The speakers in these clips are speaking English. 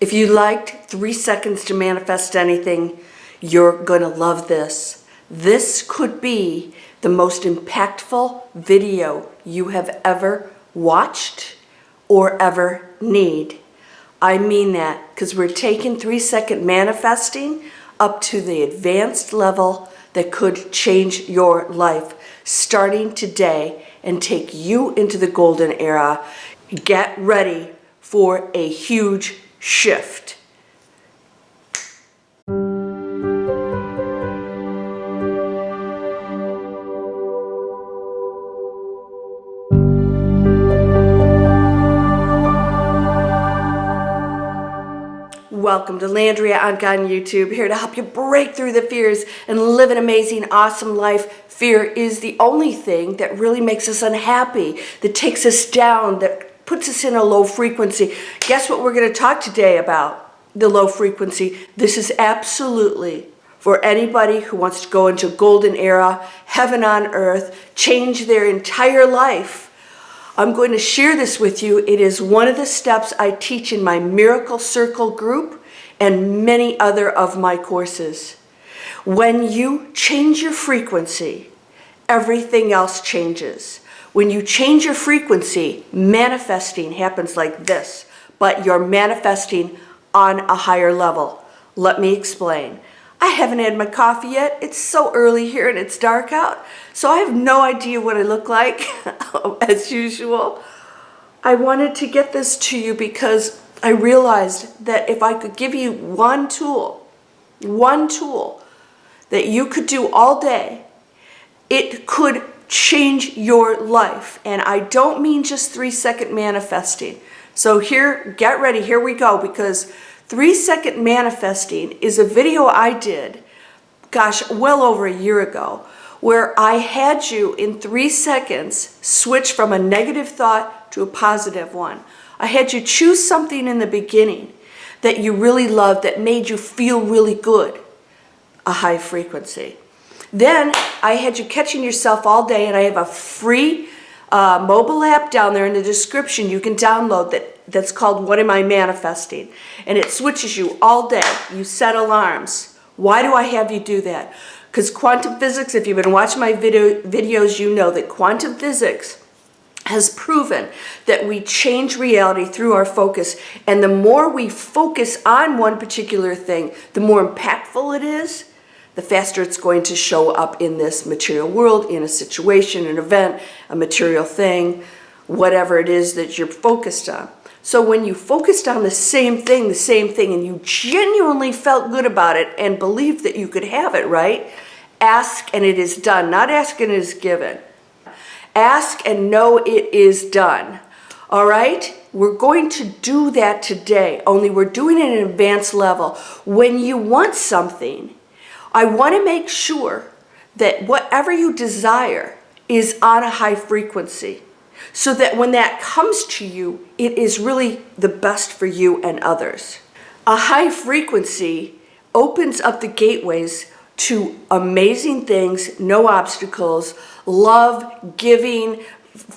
If you liked 3 seconds to manifest anything, you're going to love this. This could be the most impactful video you have ever watched or ever need. I mean that because we're taking 3-second manifesting up to the advanced level that could change your life starting today and take you into the golden era. Get ready for a huge shift. Welcome to Landria Onkka on YouTube, here to help you break through the fears and live an amazing, awesome life. Fear is the only thing that really makes us unhappy, that takes us down, that puts us in a low frequency. Guess what we're going to talk today about? The low frequency. This is absolutely for anybody who wants to go into golden era, heaven on earth, change their entire life. I'm going to share this with you. It is one of the steps I teach in my Miracle Circle group and many other of my courses. When you change your frequency, everything else changes. When you change your frequency, manifesting happens like this, but you're manifesting on a higher level. Let me explain. I haven't had my coffee yet. It's so early here and it's dark out, so I have no idea what I look like, as usual. I wanted to get this to you because I realized that if I could give you one tool that you could do all day, it could change your life. And I don't mean just 3-second manifesting. So here, get ready, here we go, because 3-second manifesting is a video I did, gosh, well over a year ago, where I had you in 3 seconds switch from a negative thought to a positive one. I had you choose something in the beginning that you really loved, that made you feel really good, a high frequency. Then I had you catching yourself all day, and I have a free mobile app down there in the description you can download that's called What Am I Manifesting? And it switches you all day. You set alarms. Why do I have you do that? Because quantum physics, if you've been watching my videos, you know that quantum physics has proven that we change reality through our focus. And the more we focus on one particular thing, the more impactful it is, the faster it's going to show up in this material world, in a situation, an event, a material thing, whatever it is that you're focused on. So when you focused on the same thing, and you genuinely felt good about it and believed that you could have it, right? Ask and it is done. Not ask and it is given. Ask and know it is done. All right? We're going to do that today, only we're doing it at an advanced level. When you want something, I want to make sure that whatever you desire is on a high frequency, so that when that comes to you, it is really the best for you and others. A high frequency opens up the gateways to amazing things, no obstacles, love, giving,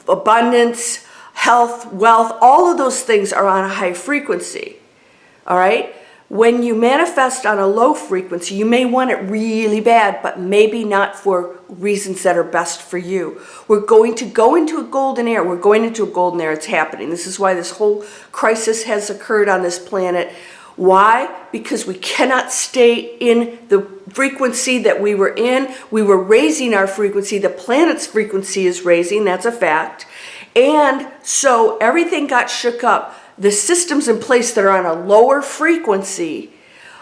abundance, health, wealth, all of those things are on a high frequency. All right? When you manifest on a low frequency, you may want it really bad, but maybe not for reasons that are best for you. We're going to go into a golden era. We're going into a golden era. It's happening. This is why this whole crisis has occurred on this planet. Why? Because we cannot stay in the frequency that we were in. We were raising our frequency. The planet's frequency is raising. That's a fact. And so everything got shook up. The systems in place that are on a lower frequency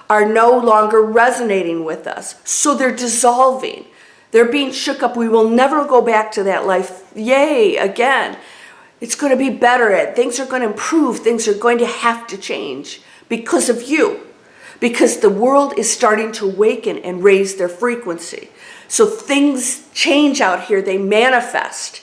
are no longer resonating with us. So they're dissolving. They're being shook up. We will never go back to that life. Yay, again. It's going to be better. Things are going to improve. Things are going to have to change because of you. Because the world is starting to awaken and raise their frequency. So things change out here. They manifest.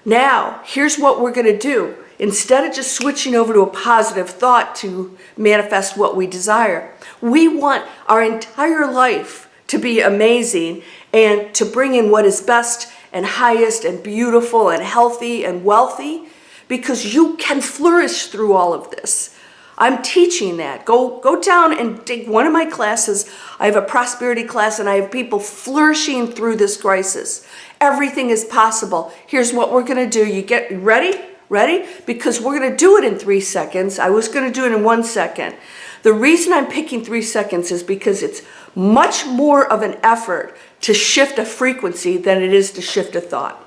Now, here's what we're going to do. Instead of just switching over to a positive thought to manifest what we desire, we want our entire life to be amazing and to bring in what is best and highest and beautiful and healthy and wealthy, because you can flourish through all of this. I'm teaching that. Go down and take one of my classes. I have a prosperity class and I have people flourishing through this crisis. Everything is possible. Here's what we're going to do. You get ready? Ready? Because we're going to do it in 3 seconds. I was going to do it in 1 second. The reason I'm picking 3 seconds is because it's much more of an effort to shift a frequency than it is to shift a thought.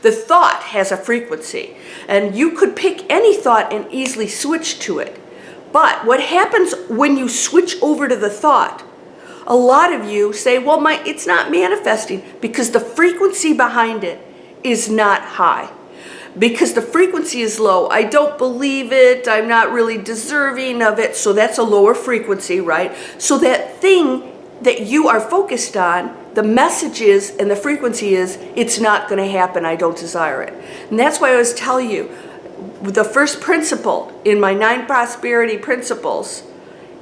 The thought has a frequency, and you could pick any thought and easily switch to it. But what happens when you switch over to the thought? A lot of you say, well, it's not manifesting because the frequency behind it is not high. Because the frequency is low. I don't believe it. I'm not really deserving of it. So that's a lower frequency, right? So that thing that you are focused on, the message is and the frequency is, it's not going to happen. I don't desire it. And that's why I always tell you, the first principle in my 9 prosperity principles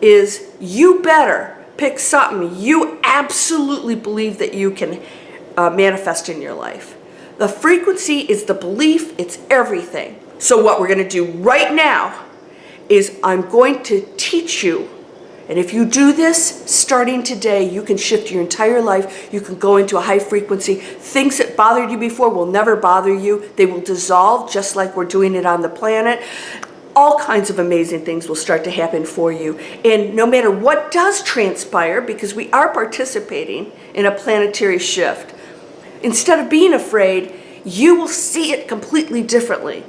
is you better pick something you absolutely believe that you can manifest in your life. The frequency is the belief, it's everything. So what we're going to do right now is I'm going to teach you, and if you do this starting today, you can shift your entire life. You can go into a high frequency. Things that bothered you before will never bother you. They will dissolve just like we're doing it on the planet. All kinds of amazing things will start to happen for you. And no matter what does transpire, because we are participating in a planetary shift, instead of being afraid, you will see it completely differently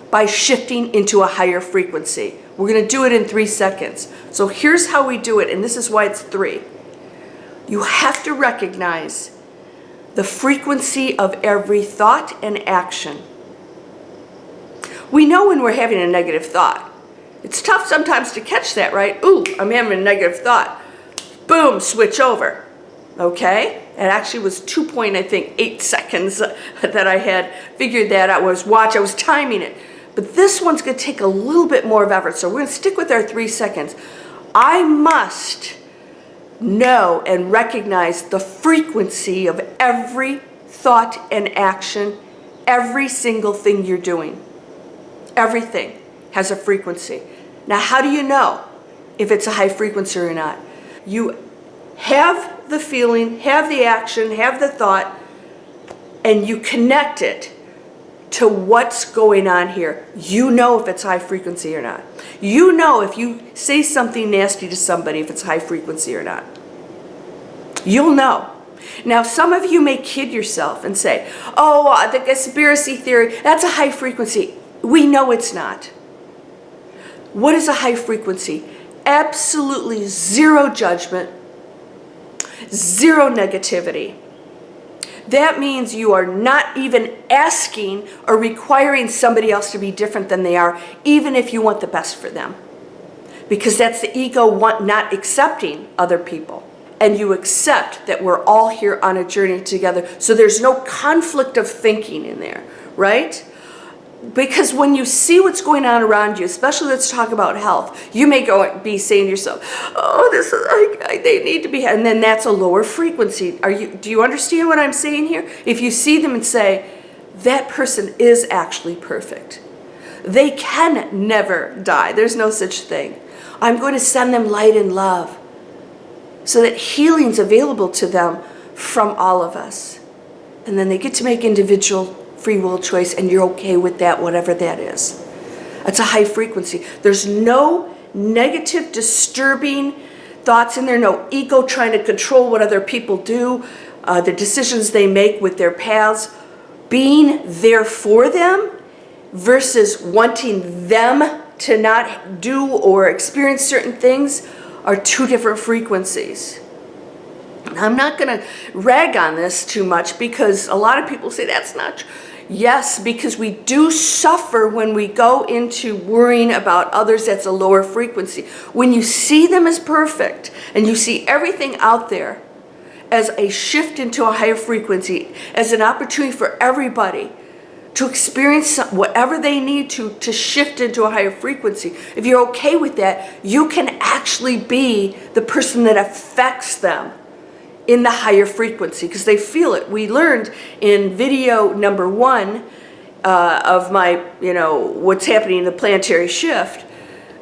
by shifting into a higher frequency. We're going to do it in 3 seconds. So here's how we do it, and this is why it's 3. You have to recognize the frequency of every thought and action. We know when we're having a negative thought. It's tough sometimes to catch that, right? Ooh, I'm having a negative thought. Boom, switch over. Okay? It actually was 2.8 seconds that I had figured that out. I was timing it. But this one's going to take a little bit more of effort. So we're going to stick with our 3 seconds. I must know and recognize the frequency of every thought and action, every single thing you're doing. Everything has a frequency. Now, how do you know if it's a high frequency or not? You have the feeling, have the action, have the thought, and you connect it to what's going on here. You know if it's high frequency or not. You know if you say something nasty to somebody if it's high frequency or not. You'll know. Now, some of you may kid yourself and say, oh, the conspiracy theory, that's a high frequency. We know it's not. What is a high frequency? Absolutely zero judgment, zero negativity. That means you are not even asking or requiring somebody else to be different than they are, even if you want the best for them. Because that's the ego not accepting other people. And you accept that we're all here on a journey together. So there's no conflict of thinking in there, right? Because when you see what's going on around you, especially let's talk about health, you may be saying to yourself, oh, this is, they need to be, and then that's a lower frequency. Do you understand what I'm saying here? If you see them and say, that person is actually perfect. They can never die. There's no such thing. I'm going to send them light and love so that healing's available to them from all of us. And then they get to make individual free will choice, and you're okay with that, whatever that is. It's a high frequency. There's no negative, disturbing thoughts in there, no ego trying to control what other people do, the decisions they make with their paths, being there for them versus wanting them to not do or experience certain things are 2 different frequencies. I'm not going to rag on this too much because a lot of people say that's not true. Yes, because we do suffer when we go into worrying about others. That's a lower frequency. When you see them as perfect and you see everything out there as a shift into a higher frequency, as an opportunity for everybody to experience whatever they need to shift into a higher frequency. If you're okay with that, you can actually be the person that affects them in the higher frequency because they feel it. We learned in video number 1 of my, what's happening in the planetary shift,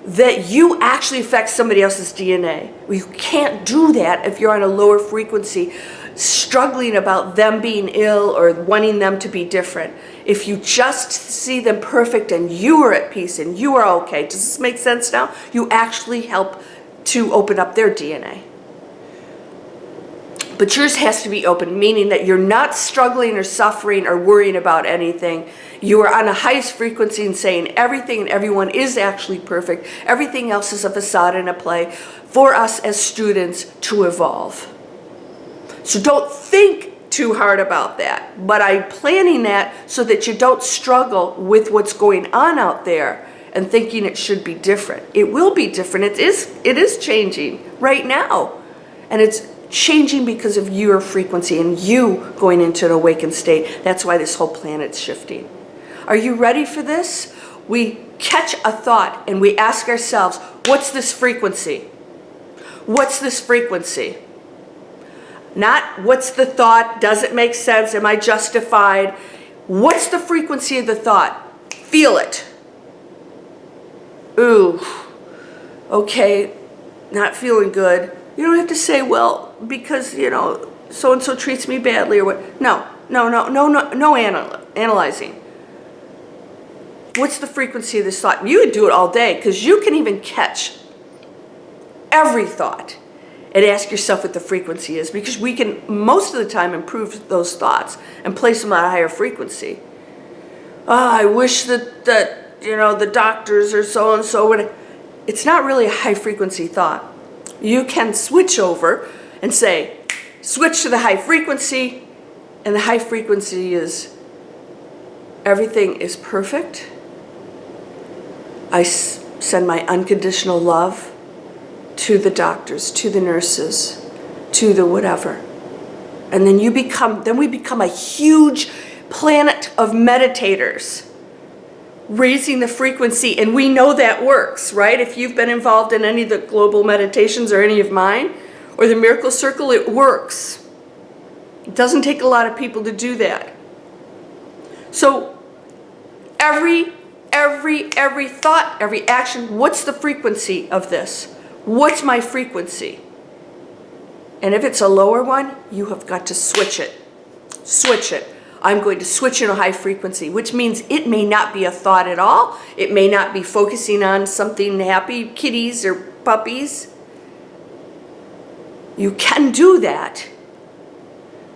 that you actually affect somebody else's DNA. Well, you can't do that if you're on a lower frequency, struggling about them being ill or wanting them to be different. If you just see them perfect and you are at peace and you are okay, does this make sense now? You actually help to open up their DNA. But yours has to be open, meaning that you're not struggling or suffering or worrying about anything. You are on the highest frequency and saying everything and everyone is actually perfect. Everything else is a facade and a play for us as students to evolve. So don't think too hard about that. But I'm planning that so that you don't struggle with what's going on out there and thinking it should be different. It will be different. It is changing right now. And it's changing because of your frequency and you going into an awakened state. That's why this whole planet's shifting. Are you ready for this? We catch a thought and we ask ourselves, what's this frequency? What's this frequency? Not what's the thought, does it make sense, am I justified? What's the frequency of the thought? Feel it. Ooh, okay, not feeling good. You don't have to say, well, because, so-and-so treats me badly or what. No analyzing. What's the frequency of this thought? You would do it all day because you can even catch every thought and ask yourself what the frequency is, because we can most of the time improve those thoughts and place them at a higher frequency. I wish that the doctors or so-and-so would. It's not really a high frequency thought. You can switch over and say, switch to the high frequency, and the high frequency is everything is perfect. I send my unconditional love to the doctors, to the nurses, to the whatever. And then we become a huge planet of meditators, raising the frequency, and we know that works, right? If you've been involved in any of the global meditations or any of mine, or the Miracle Circle, it works. It doesn't take a lot of people to do that. So every thought, every action, what's the frequency of this? What's my frequency? And if it's a lower one, you have got to switch it. Switch it. I'm going to switch in a high frequency, which means it may not be a thought at all. It may not be focusing on something happy, kitties or puppies. You can do that.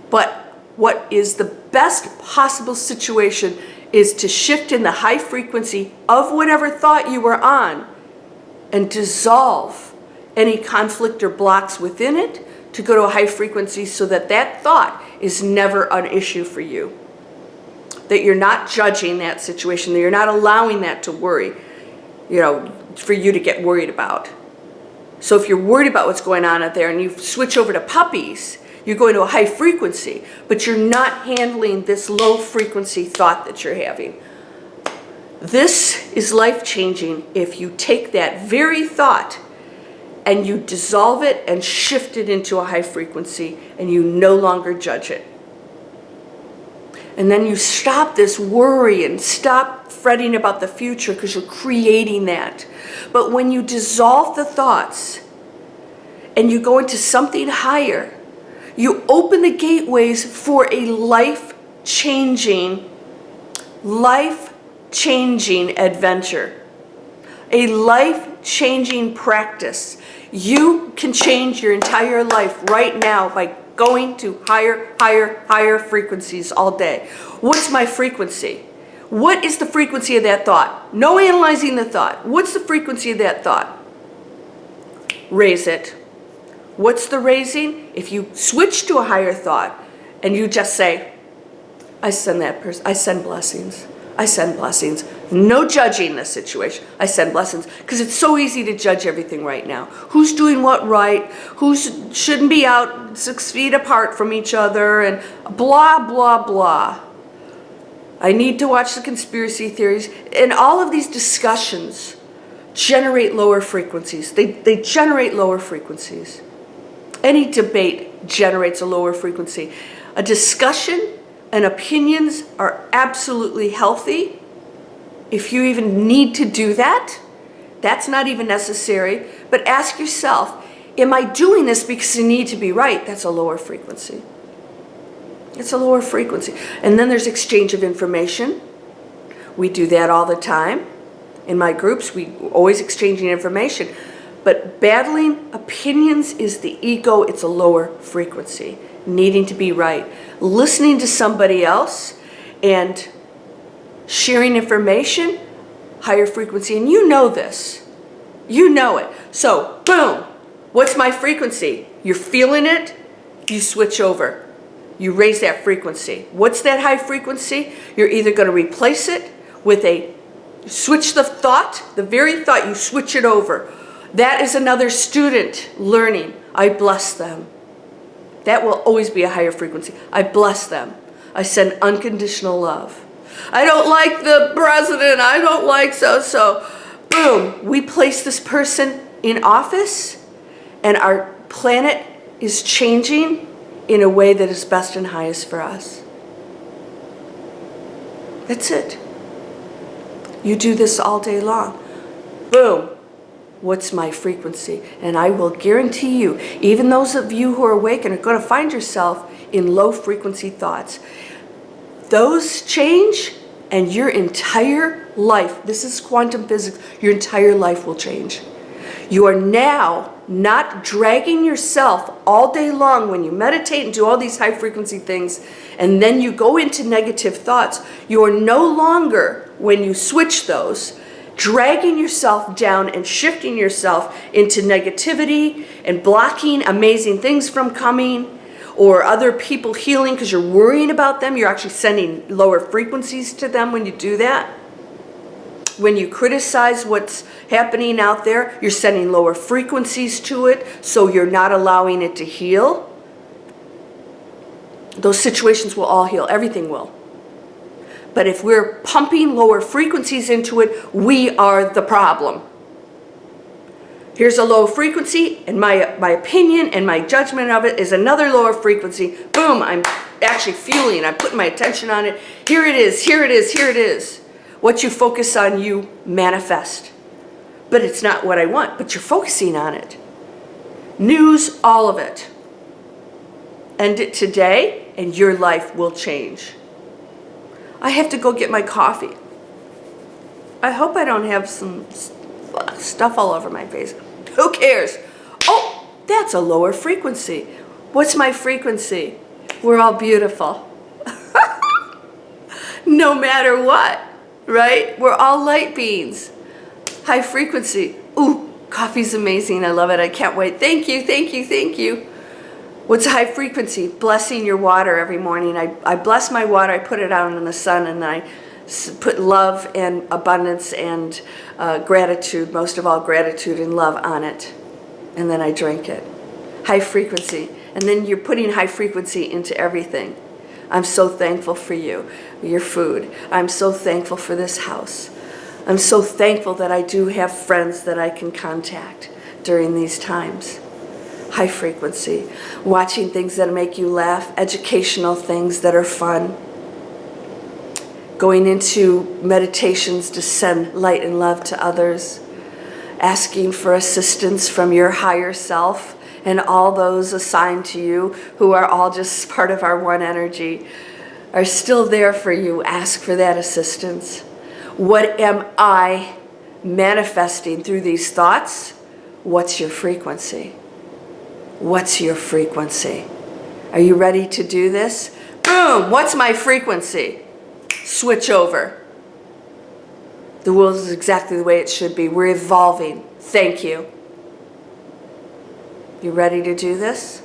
But what is the best possible situation is to shift in the high frequency of whatever thought you were on and dissolve any conflict or blocks within it to go to a high frequency so that that thought is never an issue for you. That you're not judging that situation, that you're not allowing that to worry, for you to get worried about. So if you're worried about what's going on out there and you switch over to puppies, you're going to a high frequency, but you're not handling this low frequency thought that you're having. This is life-changing if you take that very thought and you dissolve it and shift it into a high frequency and you no longer judge it. And then you stop this worry and stop fretting about the future because you're creating that. But when you dissolve the thoughts and you go into something higher, you open the gateways for a life-changing adventure, a life-changing practice. You can change your entire life right now by going to higher frequencies all day. What's my frequency? What is the frequency of that thought? No analyzing the thought. What's the frequency of that thought? Raise it. What's the raising? If you switch to a higher thought and you just say, I send blessings. I send blessings. No judging the situation. I send blessings. Because it's so easy to judge everything right now. Who's doing what right? Who shouldn't be out 6 feet apart from each other? And blah, blah, blah. I need to watch the conspiracy theories. And all of these discussions generate lower frequencies. They generate lower frequencies. Any debate generates a lower frequency. A discussion and opinions are absolutely healthy. If you even need to do that, That's not even necessary. But ask yourself, am I doing this because I need to be right? That's a lower frequency. It's a lower frequency. And then there's exchange of information. We do that all the time. In my groups, we always exchanging information. But battling opinions is the ego. It's a lower frequency. Needing to be right. Listening to somebody else and sharing information, higher frequency. And you know this. You know it. So, boom. What's my frequency? You're feeling it. You switch over. You raise that frequency. What's that high frequency? You're either going to replace it with switch the thought, the very thought, you switch it over. That is another student learning. I bless them. That will always be a higher frequency. I bless them. I send unconditional love. I don't like the president. I don't like so-so. Boom. We place this person in office, and our planet is changing in a way that is best and highest for us. That's it. You do this all day long. Boom. What's my frequency? And I will guarantee you, even those of you who are awake and are going to find yourself in low frequency thoughts, those change and your entire life, this is quantum physics, your entire life will change. You are now not dragging yourself all day long when you meditate and do all these high frequency things, and then you go into negative thoughts. You are no longer, when you switch those, dragging yourself down and shifting yourself into negativity and blocking amazing things from coming, or other people healing because you're worrying about them. You're actually sending lower frequencies to them when you do that. When you criticize what's happening out there, you're sending lower frequencies to it, so you're not allowing it to heal. Those situations will all heal. Everything will. But if we're pumping lower frequencies into it, we are the problem. Here's a low frequency, and my opinion and my judgment of it is another lower frequency. Boom, I'm actually feeling, I'm putting my attention on it. Here it is, here it is, here it is. What you focus on, you manifest. But it's not what I want, but you're focusing on it. News, all of it. End it today, and your life will change. I have to go get my coffee. I hope I don't have some stuff all over my face. Who cares? Oh, that's a lower frequency. What's my frequency? We're all beautiful. No matter what, right? We're all light beings. High frequency. Ooh, coffee's amazing. I love it. I can't wait. Thank you, thank you, thank you. What's high frequency? Blessing your water every morning. I bless my water. I put it out in the sun, and I put love and abundance and gratitude, most of all gratitude and love on it. And then I drink it. High frequency. And then you're putting high frequency into everything. I'm so thankful for you, your food. I'm so thankful for this house. I'm so thankful that I do have friends that I can contact during these times. High frequency. Watching things that make you laugh, educational things that are fun. Going into meditations to send light and love to others. Asking for assistance from your higher self and all those assigned to you who are all just part of our one energy are still there for you. Ask for that assistance. What am I manifesting through these thoughts? What's your frequency? What's your frequency? Are you ready to do this? Boom! What's my frequency? Switch over. The world is exactly the way it should be. We're evolving. Thank you. You ready to do this?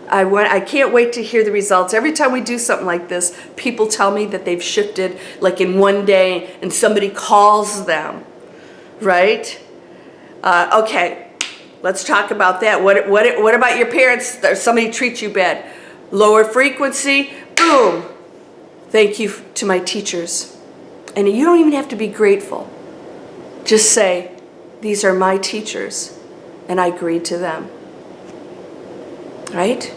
I can't wait to hear the results. Every time we do something like this, people tell me that they've shifted like in one day, and somebody calls them, right? Okay. Let's talk about that. What about your parents? Somebody treats you bad. Lower frequency, boom. Thank you to my teachers. And you don't even have to be grateful. Just say, these are my teachers, and I agreed to them. Right?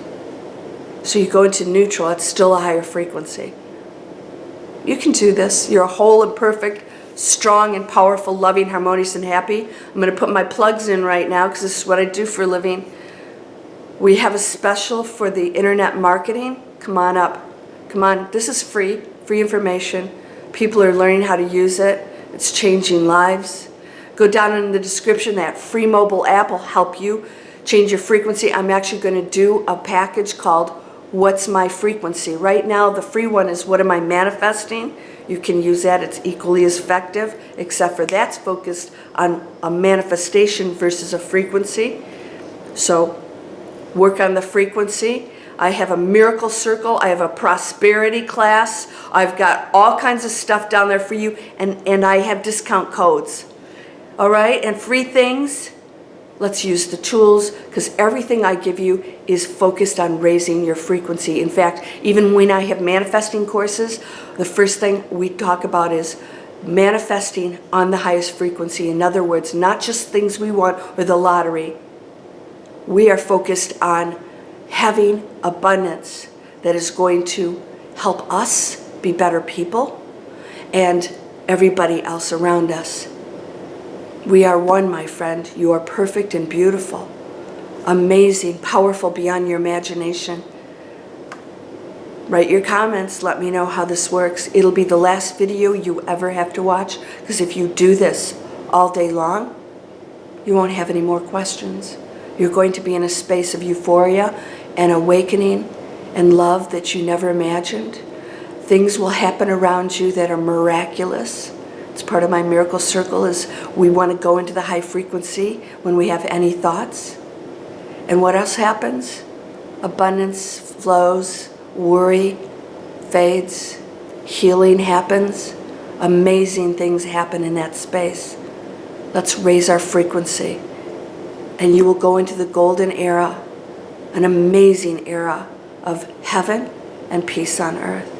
So you go into neutral, it's still a higher frequency. You can do this. You're a whole and perfect strong and powerful, loving, harmonious, and happy. I'm going to put my plugs in right now because this is what I do for a living. We have a special for the internet marketing. Come on up. Come on. This is free information. People are learning how to use it. It's changing lives. Go down in the description. That free mobile app will help you change your frequency. I'm actually going to do a package called What's My Frequency? Right now, the free one is What Am I Manifesting? You can use that. It's equally as effective, except for that's focused on a manifestation versus a frequency. So work on the frequency. I have a miracle circle. I have a prosperity class. I've got all kinds of stuff down there for you, and I have discount codes. All right, and free things. Let's use the tools, because everything I give you is focused on raising your frequency. In fact, even when I have manifesting courses, the first thing we talk about is manifesting on the highest frequency. In other words, not just things we want or the lottery. We are focused on having abundance that is going to help us be better people and everybody else around us. We are one, my friend. You are perfect and beautiful, amazing, powerful beyond your imagination. Write your comments. Let me know how this works. It'll be the last video you ever have to watch, because if you do this all day long, you won't have any more questions. You're going to be in a space of euphoria and awakening and love that you never imagined. Things will happen around you that are miraculous. It's part of my miracle circle is we want to go into the high frequency when we have any thoughts. And what else happens? Abundance flows, worry fades, healing happens, amazing things happen in that space. Let's raise our frequency. And you will go into the golden era, an amazing era of heaven and peace on earth.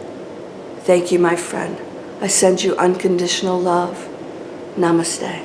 Thank you, my friend. I send you unconditional love. Namaste.